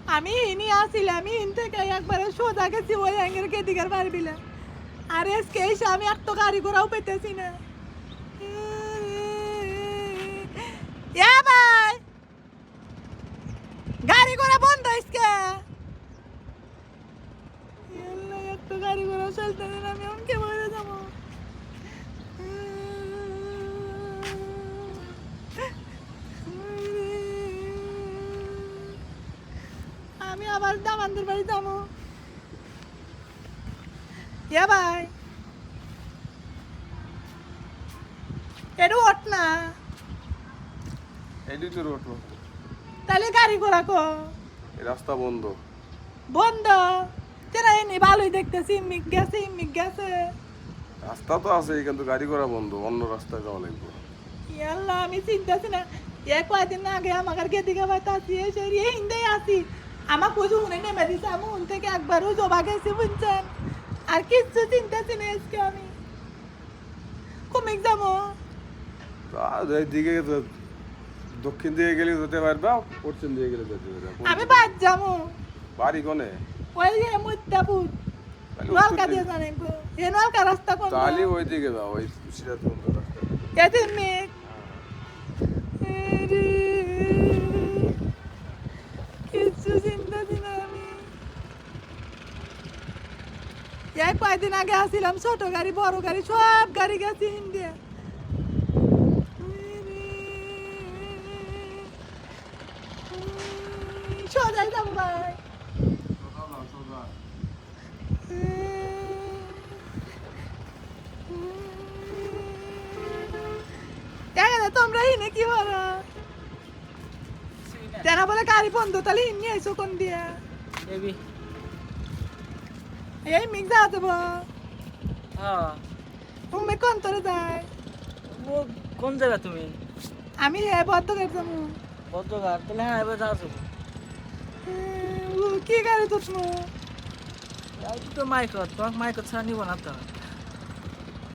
আমি ইনি আসিলাম ইন থেকে একবারে সোজা গেছি ওই অ্যাঙ্গেল কেদিকার পারবিলা আর আজকে এসে আমি একটা গাড়ি ঘোড়াও পেতেছি না এ ভাই গাড়ি ঘোড়া বন্ধ আজকে একটা গাড়ি ঘোড়া চলতে না আমি অঙ্কে বলে যাবো আমি আবার দামানদের বাড়ি যাবো এ ভাই এটা ওঠ না এটাই তো রোড তাহলে গাড়ি ঘোড়া কো রাস্তা বন্ধ বন্ধ তেরা এনে ভালোই দেখতেছি ইমিক গেছে রাস্তা তো আছে কিন্তু গাড়ি ঘোড়া বন্ধ অন্য রাস্তায় যাওয়া লাগবে ইয়াল্লা আমি চিন্তাছি না কয়েকদিন আগে আমার গেদিকে বাইতে আসি এসে হিন্দেই আসি আমার পুজো উনে নেমে দিছে আমি উন থেকে একবারও জবা গেছি বুঝছেন আর কিচ্ছু চিন্তাছি না আজকে আমি কমিক যাবো এইদিকে দক্ষিণ দিকে গেলে যেতে পারবা পশ্চিম দিকে গেলে যেতে পারবা আমি বাদ যাবো বাড়ি কোনে ওই যে মুদ্দাপুর নলকা দিয়ে জানেন এ নলকা রাস্তা কোন তাহলে ওই দিকে যাও ওই সিরাজগঞ্জ রাস্তা এতে মেঘ কিচ্ছু চিন্তাছি না আমি কয়েকদিন আগে আসছিলাম ছোট গাড়ি বড় গাড়ি সব গাড়ি গেছে ইন্ডিয়া সোজাই যাবো ভাই তোমরা হিনে কি বলো তেনা বলে গাড়ি বন্ধ তাহলে হিন নিয়ে এসো কোন দিয়া এই মিক যা দেবো তুমি কোন তোরে যায় কোন জায়গা তুমি আমি বদ্ধ করে যাবো বদ্ধঘাট তাহলে হ্যাঁ এবার যাচ্ছ কি গাড়ি তুলছো তো মাইক তোমাকে মাইক ছাড়া নিব না তো